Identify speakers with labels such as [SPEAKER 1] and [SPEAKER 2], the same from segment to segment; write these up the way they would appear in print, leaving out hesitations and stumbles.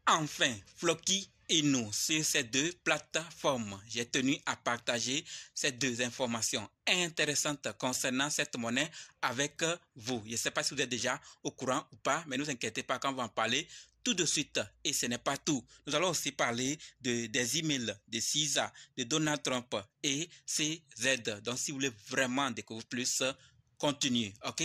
[SPEAKER 1] Enfin, Floki et nous sur ces deux plateformes. J'ai tenu à partager ces deux informations intéressantes concernant cette monnaie avec vous. Je ne sais pas si vous êtes déjà au courant ou pas, mais ne vous inquiétez pas quand on va en parler tout de suite. Et ce n'est pas tout. Nous allons aussi parler des emails de CISA, de Donald Trump et CZ. Donc, si vous voulez vraiment découvrir plus, continuez, ok?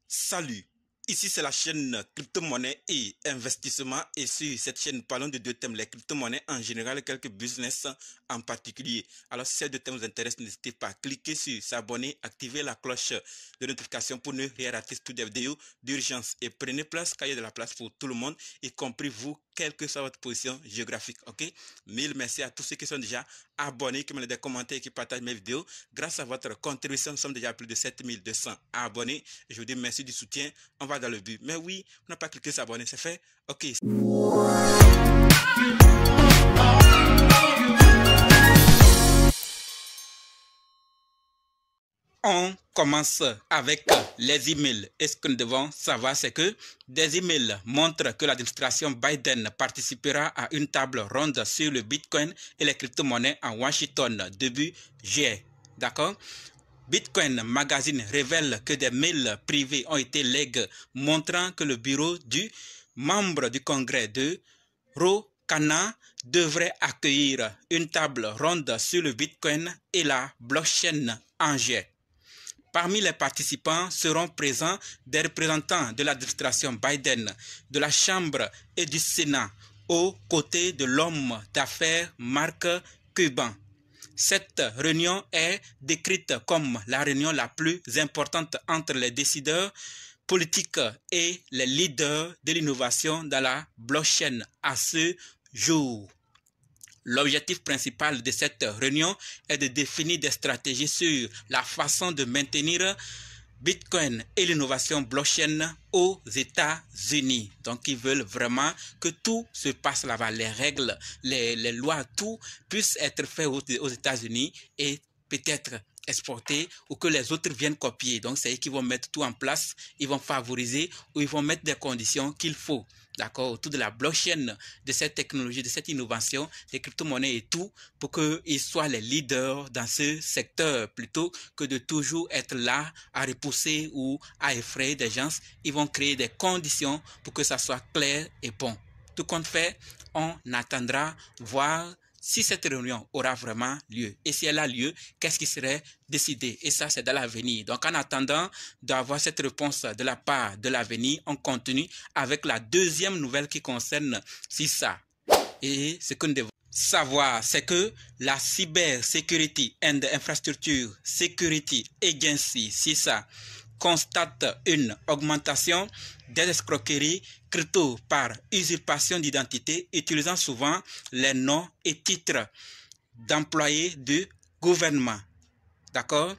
[SPEAKER 1] Salut! Ici, c'est la chaîne crypto-monnaie et investissement. Et sur cette chaîne, nous parlons de deux thèmes, les crypto-monnaies en général et quelques business en particulier. Alors, si ces deux thèmes vous intéressent, n'hésitez pas à cliquer sur s'abonner, activer la cloche de notification pour ne rien rater toutes les vidéos d'urgence. Et prenez place, car il y a de la place pour tout le monde, y compris vous, quelle que soit votre position géographique. Ok? Mille merci à tous ceux qui sont déjà abonnés, qui me laissent des commentaires et qui partagent mes vidéos. Grâce à votre contribution, nous sommes déjà à plus de 7200 abonnés. Je vous dis merci du soutien. On va dans le but. Mais oui, on n'a pas cliqué s'abonner, c'est fait. Ok. On commence avec les emails. Et ce que nous devons savoir, c'est que des emails montrent que l'administration Biden participera à une table ronde sur le Bitcoin et les crypto-monnaies à Washington début juillet. D'accord? Bitcoin Magazine révèle que des mails privés ont été légués, montrant que le bureau du membre du Congrès de Ro Khanna devrait accueillir une table ronde sur le Bitcoin et la blockchain en juillet. Parmi les participants seront présents des représentants de l'administration Biden, de la Chambre et du Sénat, aux côtés de l'homme d'affaires Mark Cuban. Cette réunion est décrite comme la réunion la plus importante entre les décideurs politiques et les leaders de l'innovation dans la blockchain à ce jour. L'objectif principal de cette réunion est de définir des stratégies sur la façon de maintenir Bitcoin et l'innovation blockchain aux États-Unis. Donc, ils veulent vraiment que tout se passe là-bas, les règles, les lois, tout puisse être fait aux États-Unis et peut-être exporter ou que les autres viennent copier. Donc, c'est eux qui vont mettre tout en place, ils vont favoriser ou ils vont mettre des conditions qu'il faut. D'accord, autour de la blockchain, de cette technologie, de cette innovation, des crypto-monnaies et tout, pour qu'ils soient les leaders dans ce secteur, plutôt que de toujours être là à repousser ou à effrayer des gens. Ils vont créer des conditions pour que ça soit clair et bon. Tout compte fait, on attendra voir si cette réunion aura vraiment lieu. Et si elle a lieu, qu'est-ce qui serait décidé? Et ça, c'est dans l'avenir. Donc, en attendant d'avoir cette réponse de la part de l'avenir, on continue avec la deuxième nouvelle qui concerne CISA. Et ce que nous devons savoir, c'est que la Cyber Security and Infrastructure Security Agency, CISA, constate une augmentation des escroqueries crypto par usurpation d'identité, utilisant souvent les noms et titres d'employés du gouvernement. D'accord?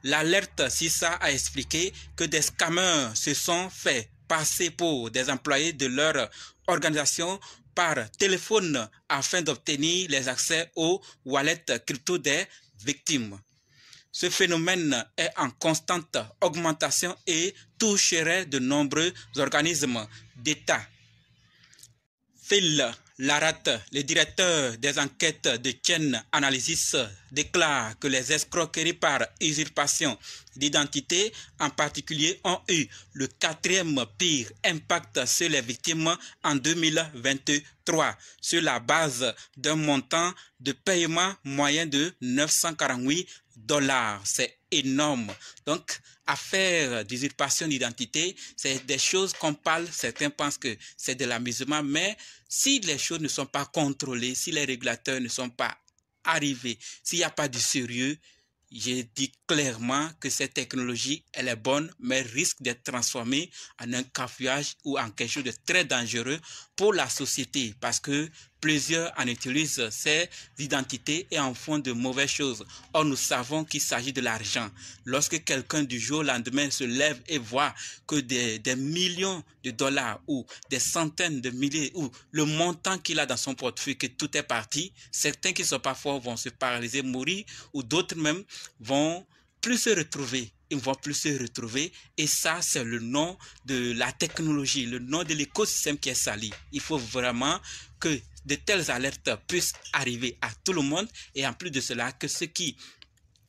[SPEAKER 1] L'alerte CISA a expliqué que des scammers se sont fait passer pour des employés de leur organisation par téléphone afin d'obtenir les accès aux wallets crypto des victimes. Ce phénomène est en constante augmentation et toucherait de nombreux organismes d'État. Phil Larat, le directeur des enquêtes de Chain Analysis, déclare que les escroqueries par usurpation d'identité en particulier ont eu le quatrième pire impact sur les victimes en 2023 sur la base d'un montant de paiement moyen de 948 $. C'est énorme. Donc, affaire d'usurpation d'identité, c'est des choses qu'on parle, certains pensent que c'est de l'amusement, mais si les choses ne sont pas contrôlées, si les régulateurs ne sont pas arrivés, s'il n'y a pas de sérieux, j'ai dit clairement que cette technologie, elle est bonne, mais risque d'être transformée en un cafouillage ou en quelque chose de très dangereux pour la société parce que plusieurs en utilisent ces identités et en font de mauvaises choses. Or, nous savons qu'il s'agit de l'argent. Lorsque quelqu'un du jour au lendemain se lève et voit que des millions de dollars ou des centaines de milliers ou le montant qu'il a dans son portefeuille, que tout est parti, certains qui ne sont pas forts vont se paralyser, mourir ou d'autres même vont plus se retrouver. ils ne vont plus se retrouver. Et ça, c'est le nom de la technologie, le nom de l'écosystème qui est sali. Il faut vraiment que de telles alertes puissent arriver à tout le monde. Et en plus de cela, que ceux qui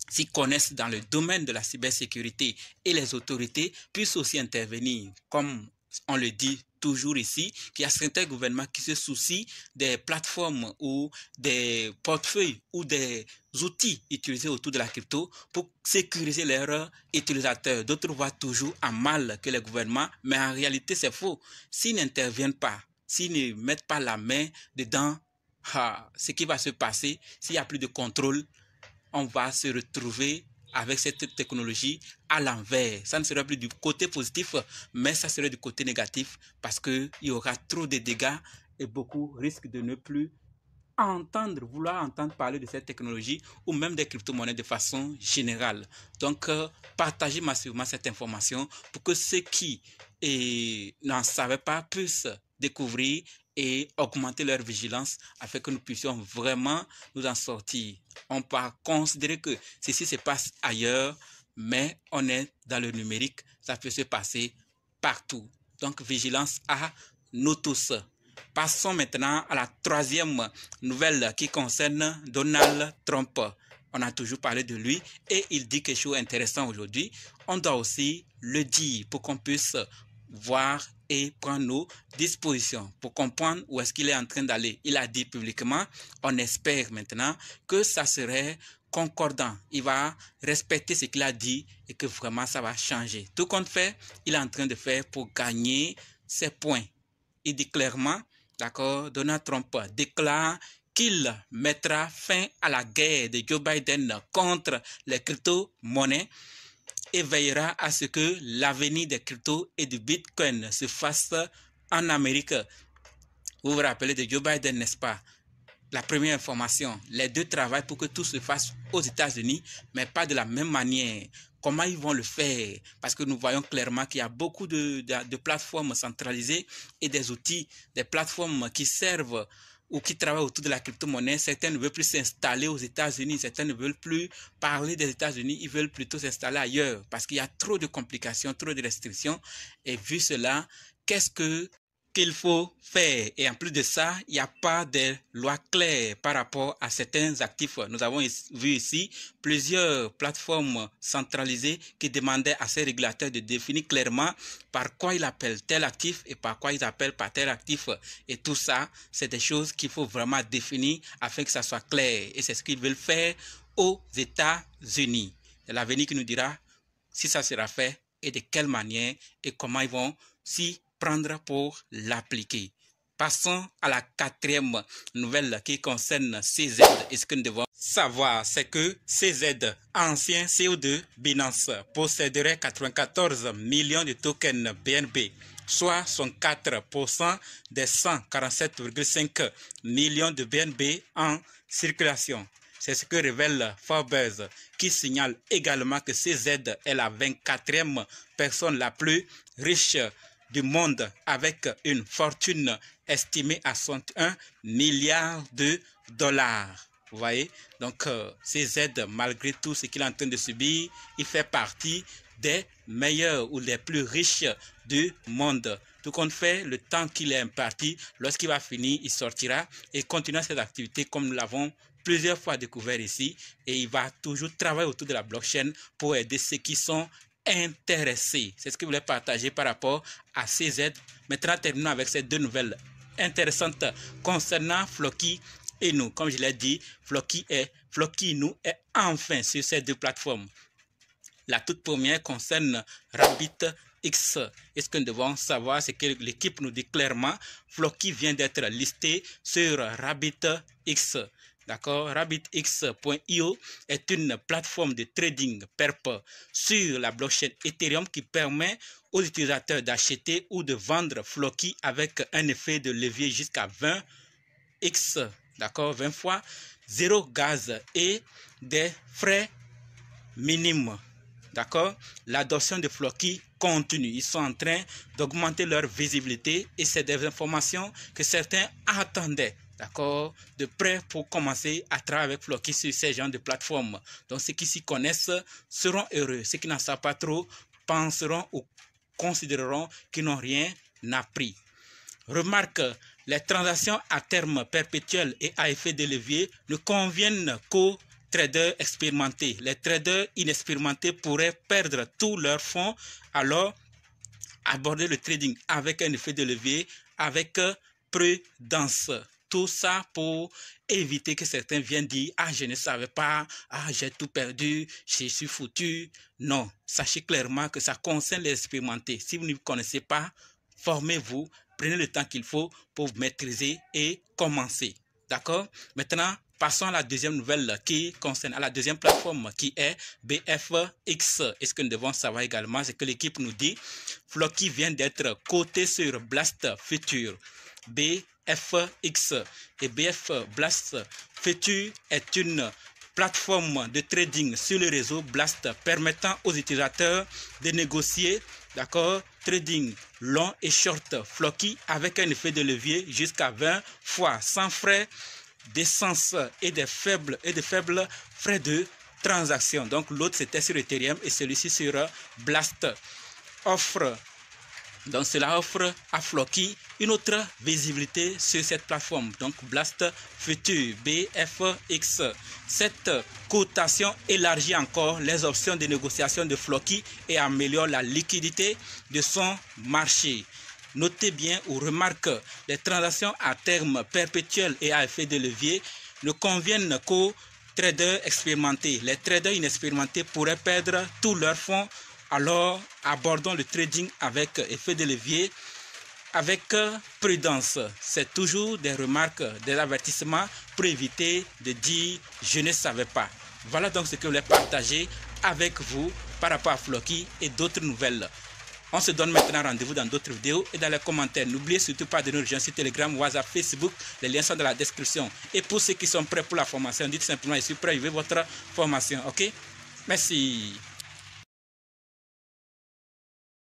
[SPEAKER 1] s'y connaissent dans le domaine de la cybersécurité et les autorités puissent aussi intervenir, comme on le dit toujours ici, qu'il y a certains gouvernements qui se soucient des plateformes ou des portefeuilles ou des outils utilisés autour de la crypto pour sécuriser leurs utilisateurs. D'autres voient toujours en mal que les gouvernements, mais en réalité c'est faux. S'ils n'interviennent pas, s'ils ne mettent pas la main dedans, ce qui va se passer, s'il n'y a plus de contrôle, on va se retrouver avec cette technologie à l'envers. Ça ne sera plus du côté positif, mais ça serait du côté négatif parce qu'il y aura trop de dégâts et beaucoup risquent de ne plus vouloir entendre parler de cette technologie ou même des crypto-monnaies de façon générale. Donc, partagez massivement cette information pour que ceux qui n'en savaient pas puissent découvrir et augmenter leur vigilance afin que nous puissions vraiment nous en sortir. On peut considérer que ceci se passe ailleurs, mais on est dans le numérique, ça peut se passer partout. Donc, vigilance à nous tous. Passons maintenant à la troisième nouvelle qui concerne Donald Trump. On a toujours parlé de lui et il dit quelque chose d'intéressant aujourd'hui. On doit aussi le dire pour qu'on puisse voir et prendre nos dispositions pour comprendre où est-ce qu'il est en train d'aller. Il a dit publiquement, on espère maintenant que ça serait concordant. Il va respecter ce qu'il a dit et que vraiment ça va changer. Tout compte fait, il est en train de faire pour gagner ses points. Il dit clairement, d'accord, Donald Trump déclare qu'il mettra fin à la guerre de Joe Biden contre les crypto-monnaies et veillera à ce que l'avenir des cryptos et du Bitcoin se fasse en Amérique. Vous vous rappelez de Joe Biden, n'est-ce pas? La première information, les deux travaillent pour que tout se fasse aux États-Unis, mais pas de la même manière. Comment ils vont le faire? Parce que nous voyons clairement qu'il y a beaucoup de plateformes centralisées et des outils, des plateformes qui servent ou qui travaillent autour de la crypto-monnaie. Certains ne veulent plus s'installer aux États-Unis, certains ne veulent plus parler des États-Unis, ils veulent plutôt s'installer ailleurs parce qu'il y a trop de complications, trop de restrictions. Et vu cela, qu'est-ce qu'il faut faire? Et en plus de ça, il n'y a pas de loi claire par rapport à certains actifs. Nous avons vu ici plusieurs plateformes centralisées qui demandaient à ces régulateurs de définir clairement par quoi ils appellent tel actif et par quoi ils appellent pas tel actif. Et tout ça, c'est des choses qu'il faut vraiment définir afin que ça soit clair. Et c'est ce qu'ils veulent faire aux États-Unis. C'est l'avenir qui nous dira si ça sera fait et de quelle manière et comment ils vont s'y prendre pour l'appliquer. Passons à la quatrième nouvelle qui concerne CZ. Et ce que nous devons savoir, c'est que CZ, ancien CEO de Binance, posséderait 94 millions de tokens BNB, soit 64% des 147,5 millions de BNB en circulation. C'est ce que révèle Forbes, qui signale également que CZ est la 24e personne la plus riche du monde avec une fortune estimée à 61 milliards de dollars. Vous voyez, donc CZ, malgré tout ce qu'il est en train de subir, il fait partie des meilleurs ou des plus riches du monde. Tout compte fait, le temps qu'il est imparti, lorsqu'il va finir, il sortira et continuera ses activités comme nous l'avons plusieurs fois découvert ici. Et il va toujours travailler autour de la blockchain pour aider ceux qui sont intéressés. C'est ce que je voulais partager par rapport à CZ. Maintenant, terminons avec ces deux nouvelles intéressantes concernant Floki et nous. Comme je l'ai dit, Floki nous est enfin sur ces deux plateformes. La toute première concerne RabbitX. Et ce que nous devons savoir, c'est que l'équipe nous dit clairement, Floki vient d'être listé sur RabbitX. D'accord, RabbitX.io est une plateforme de trading perp sur la blockchain Ethereum qui permet aux utilisateurs d'acheter ou de vendre Floki avec un effet de levier jusqu'à 20x, d'accord, 20 fois, 0 gaz et des frais minimes. D'accord, l'adoption de Floki continue. Ils sont en train d'augmenter leur visibilité et c'est des informations que certains attendaient. d'accord, de prêt pour commencer à travailler avec Floki sur ces genres de plateformes. Donc ceux qui s'y connaissent seront heureux. Ceux qui n'en savent pas trop penseront ou considéreront qu'ils n'ont rien appris. Remarque, les transactions à terme perpétuel et à effet de levier ne conviennent qu'aux traders expérimentés. Les traders inexpérimentés pourraient perdre tous leurs fonds, alors aborder le trading avec un effet de levier, avec prudence. Tout ça pour éviter que certains viennent dire « Ah, je ne savais pas, ah, j'ai tout perdu, je suis foutu ». Non, sachez clairement que ça concerne les expérimentés. Si vous ne connaissez pas, formez-vous, prenez le temps qu'il faut pour vous maîtriser et commencer. D'accord? Maintenant, passons à la deuxième nouvelle qui concerne à la deuxième plateforme qui est BFX. Et ce que nous devons savoir également, c'est que l'équipe nous dit Floki vient d'être coté sur Blast Future. BFX et BF Blast Future est une plateforme de trading sur le réseau Blast permettant aux utilisateurs de négocier, d'accord, trading long et short Floki avec un effet de levier jusqu'à 20 fois sans frais d'essence et de faibles frais de transaction. Donc l'autre c'était sur Ethereum et celui-ci sur Blast. Donc cela offre à Floki une autre visibilité sur cette plateforme. Donc Blast Future, BFX. Cette cotation élargit encore les options de négociation de Floki et améliore la liquidité de son marché. Notez bien ou remarque, les transactions à terme perpétuel et à effet de levier ne conviennent qu'aux traders expérimentés. Les traders inexpérimentés pourraient perdre tous leurs fonds. Alors, abordons le trading avec effet de levier, avec prudence. C'est toujours des remarques, des avertissements pour éviter de dire « je ne savais pas ». Voilà donc ce que je voulais partager avec vous par rapport à Floki et d'autres nouvelles. On se donne maintenant rendez-vous dans d'autres vidéos et dans les commentaires. N'oubliez surtout pas de nous rejoindre sur Telegram, WhatsApp, Facebook. Les liens sont dans la description. Et pour ceux qui sont prêts pour la formation, dites simplement « je suis prêt à vivre votre formation ». Ok? Merci.